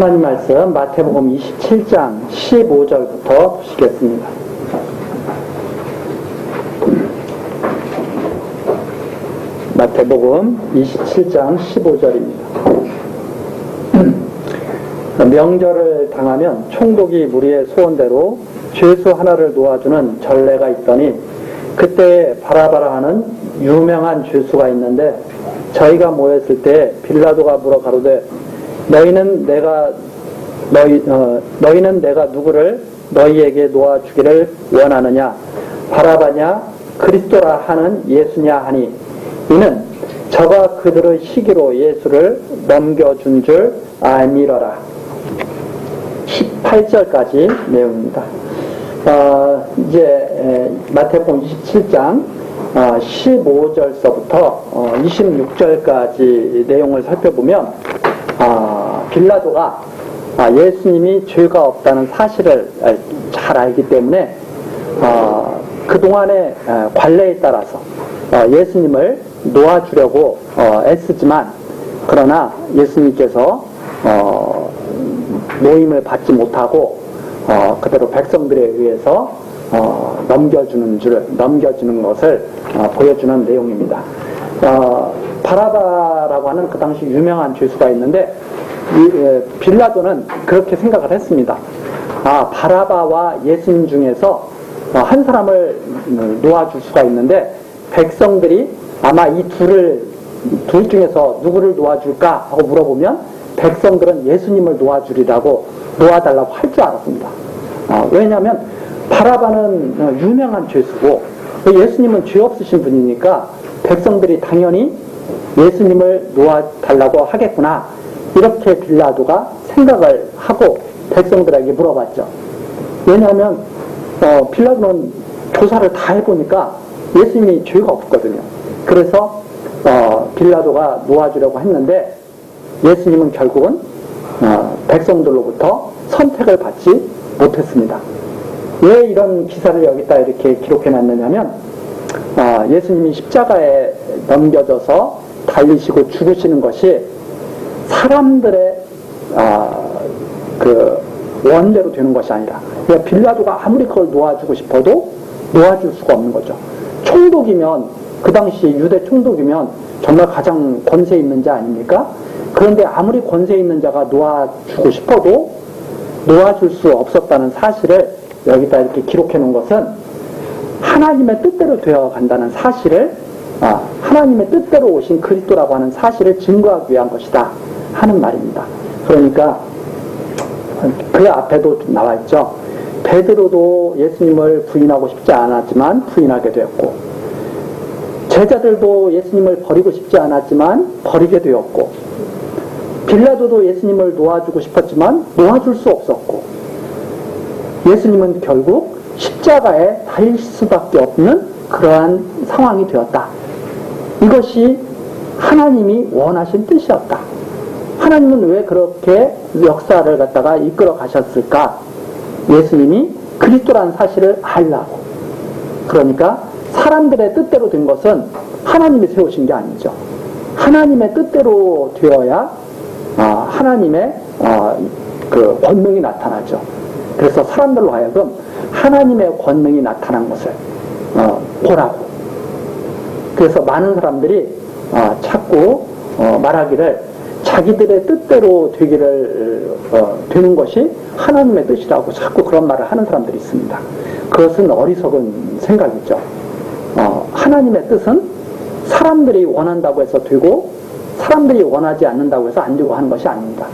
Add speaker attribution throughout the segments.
Speaker 1: 하나님 말씀 마태복음 27장 15절부터 보시겠습니다. 마태복음 27장 15절입니다. 명절을 당하면 총독이 무리의 소원대로 죄수 하나를 놓아주는 전례가 있더니 그때 바라바라 하는 유명한 죄수가 있는데 저희가 모였을 때 빌라도가 물어 가로되 너희는 내가 누구를 너희에게 놓아주기를 원하느냐 바라바냐 그리스도라 하는 예수냐 하니 이는 저가 그들의 시기로 예수를 넘겨준 줄 알미러라. 18절까지 내용입니다. 이제 마태복음 27장 15절서부터 26절까지 내용을 살펴보면 빌라도가 예수님이 죄가 없다는 사실을 잘 알기 때문에 그동안의 관례에 따라서 예수님을 놓아주려고 애쓰지만 그러나 예수님께서 모임을 받지 못하고 그대로 백성들에 의해서 넘겨주는 것을 보여주는 내용입니다. 바라바라고 하는 그 당시 유명한 죄수가 있는데 빌라도는 그렇게 생각을 했습니다. 바라바와 예수님 중에서 한 사람을 놓아줄 수가 있는데 백성들이 아마 이 둘 중에서 누구를 놓아줄까 하고 물어보면 백성들은 예수님을 놓아달라고 할 줄 알았습니다. 왜냐하면 바라바는 유명한 죄수고 예수님은 죄 없으신 분이니까 백성들이 당연히 예수님을 놓아달라고 하겠구나 이렇게 빌라도가 생각을 하고 백성들에게 물어봤죠. 왜냐하면 빌라도는 조사를 다 해보니까 예수님이 죄가 없거든요. 그래서 빌라도가 놓아주려고 했는데 예수님은 결국은 백성들로부터 선택을 받지 못했습니다. 왜 이런 기사를 여기다 이렇게 기록해놨느냐면 예수님이 십자가에 넘겨져서 달리시고 죽으시는 것이 사람들의 그 원대로 되는 것이 아니라 그러니까 빌라도가 아무리 그걸 놓아주고 싶어도 놓아줄 수가 없는 거죠. 총독이면 그 당시 유대 총독이면 정말 가장 권세 있는 자 아닙니까? 그런데 아무리 권세 있는 자가 놓아주고 싶어도 놓아줄 수 없었다는 사실을 여기다 이렇게 기록해 놓은 것은 하나님의 뜻대로 되어 간다는 사실을 하나님의 뜻대로 오신 그리스도라고 하는 사실을 증거하기 위한 것이다 하는 말입니다. 그러니까 그 앞에도 나와 있죠. 베드로도 예수님을 부인하고 싶지 않았지만 부인하게 되었고 제자들도 예수님을 버리고 싶지 않았지만 버리게 되었고 빌라도도 예수님을 놓아주고 싶었지만 놓아줄 수 없었고 예수님은 결국 십자가에 달릴 수밖에 없는 그러한 상황이 되었다. 이것이 하나님이 원하신 뜻이었다. 하나님은 왜 그렇게 역사를 갖다가 이끌어 가셨을까? 예수님이 그리스도라는 사실을 알라고. 그러니까 사람들의 뜻대로 된 것은 하나님이 세우신 게 아니죠. 하나님의 뜻대로 되어야 하나님의 그 권능이 나타나죠. 그래서 사람들로 하여금 하나님의 권능이 나타난 것을 보라고. 그래서 많은 사람들이 자꾸 말하기를 자기들의 뜻대로 되는 것이 하나님의 뜻이라고 자꾸 그런 말을 하는 사람들이 있습니다. 그것은 어리석은 생각이죠. 하나님의 뜻은 사람들이 원한다고 해서 되고 사람들이 원하지 않는다고 해서 안 되고 하는 것이 아닙니다.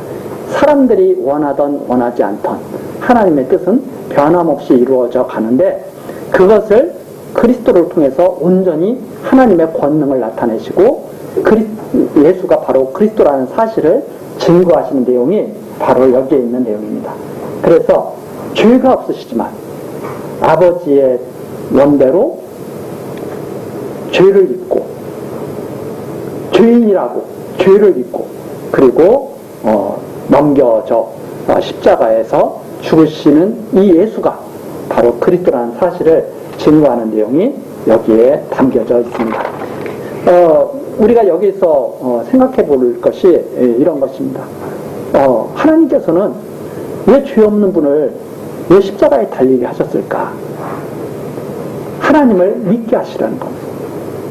Speaker 1: 사람들이 원하던 원하지 않던 하나님의 뜻은 변함없이 이루어져 가는데 그것을 그리스도를 통해서 온전히 하나님의 권능을 나타내시고 예수가 바로 그리스도라는 사실을 증거하시는 내용이 바로 여기에 있는 내용입니다. 그래서 죄가 없으시지만 아버지의 원대로 죄를 입고 죄인이라고 죄를 입고 그리고 넘겨져 십자가에서 죽으시는 이 예수가 바로 그리스도라는 사실을 증거하는 내용이 여기에 담겨져 있습니다. 우리가 여기서 생각해 볼 것이 이런 것입니다. 하나님께서는 왜 죄 없는 분을 왜 십자가에 달리게 하셨을까? 하나님을 믿게 하시라는 겁니다.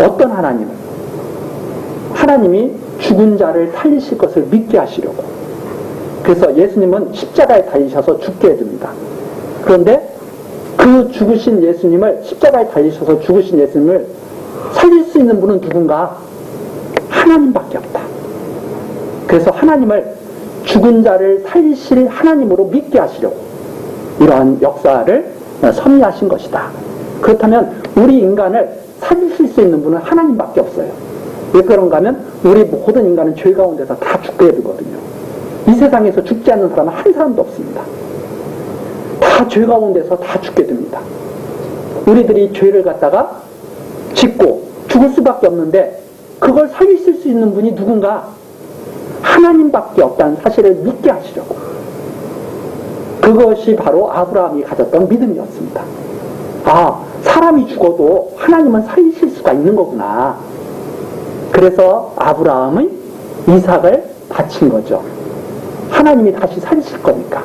Speaker 1: 어떤 하나님을? 하나님이 죽은 자를 살리실 것을 믿게 하시려고. 그래서 예수님은 십자가에 달리셔서 죽게 해줍니다. 그런데 그 죽으신 예수님을, 십자가에 달리셔서 죽으신 예수님을 살릴 수 있는 분은 누군가? 하나님밖에 없다. 그래서 하나님을 죽은 자를 살리실 하나님으로 믿게 하시려고 이러한 역사를 섭리하신 것이다. 그렇다면 우리 인간을 살리실 수 있는 분은 하나님밖에 없어요. 왜 그런가 하면 우리 모든 인간은 죄 가운데서 다 죽게 되거든요. 이 세상에서 죽지 않는 사람은 한 사람도 없습니다. 다 죄 가운데서 다 죽게 됩니다. 우리들이 죄를 갖다가 짓고 죽을 수밖에 없는데 그걸 살리실 수 있는 분이 누군가? 하나님밖에 없다는 사실을 믿게 하시려고. 그것이 바로 아브라함이 가졌던 믿음이었습니다. 아, 사람이 죽어도 하나님은 살리실 수가 있는 거구나. 그래서 아브라함의 이삭을 바친 거죠. 하나님이 다시 살리실 거니까.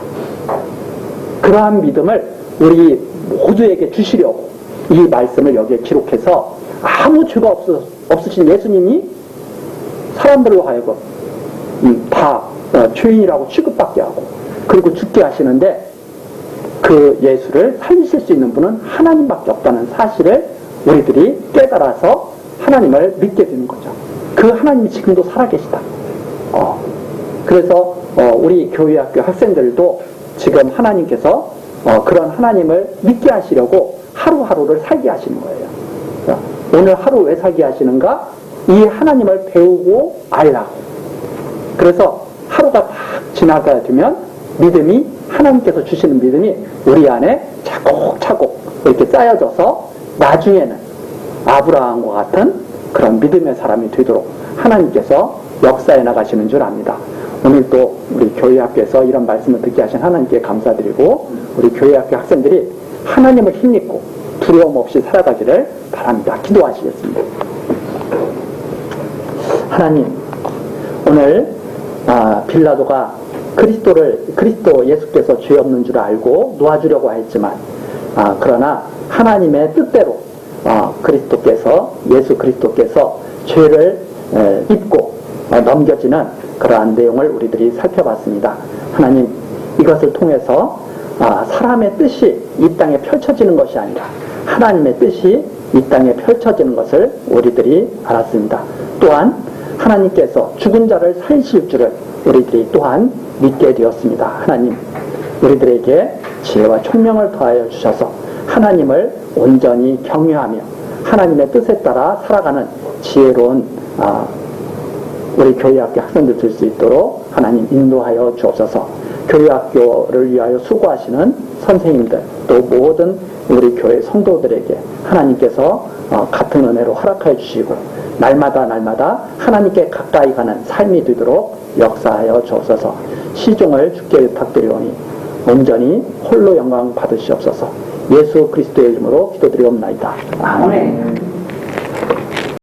Speaker 1: 그러한 믿음을 우리 모두에게 주시려고 이 말씀을 여기에 기록해서 아무 죄가 없으신 예수님이 사람들로 하여금 다 죄인이라고 취급받게 하고 그리고 죽게 하시는데 그 예수를 살리실 수 있는 분은 하나님밖에 없다는 사실을 우리들이 깨달아서 하나님을 믿게 되는 거죠. 그 하나님이 지금도 살아계시다. 그래서 우리 교회학교 학생들도 지금 하나님께서 그런 하나님을 믿게 하시려고 하루하루를 살게 하시는 거예요. 오늘 하루 왜 살게 하시는가? 이 하나님을 배우고 알라고. 그래서 하루가 딱 지나가야 되면 믿음이, 하나님께서 주시는 믿음이 우리 안에 차곡차곡 이렇게 쌓여져서 나중에는 아브라함과 같은 그런 믿음의 사람이 되도록 하나님께서 역사해 나가시는 줄 압니다. 오늘 또 우리 교회학교에서 이런 말씀을 듣게 하신 하나님께 감사드리고 우리 교회학교 학생들이 하나님을 힘입고 두려움 없이 살아가기를 바랍니다. 기도하시겠습니다. 하나님, 오늘 빌라도가 그리스도 예수께서 죄 없는 줄 알고 놓아주려고 했지만 그러나 하나님의 뜻대로 예수 그리스도께서 죄를 입고 넘겨지는 그러한 내용을 우리들이 살펴봤습니다. 하나님, 이것을 통해서 사람의 뜻이 이 땅에 펼쳐지는 것이 아니라 하나님의 뜻이 이 땅에 펼쳐지는 것을 우리들이 알았습니다. 또한 하나님께서 죽은 자를 살리실 줄을 우리들이 또한 믿게 되었습니다. 하나님, 우리들에게 지혜와 총명을 더하여 주셔서 하나님을 온전히 경외하며 하나님의 뜻에 따라 살아가는 지혜로운 우리 교회학교 학생들 될 수 있도록 하나님 인도하여 주옵소서. 교회학교를 위하여 수고하시는 선생님들, 또 모든 우리 교회 성도들에게 하나님께서 같은 은혜로 허락하여 주시고 날마다 하나님께 가까이 가는 삶이 되도록 역사하여 주옵소서. 시종을 주께 부탁드리오니 온전히 홀로 영광 받으시옵소서. 예수 그리스도의 이름으로 기도드리옵나이다. 아멘.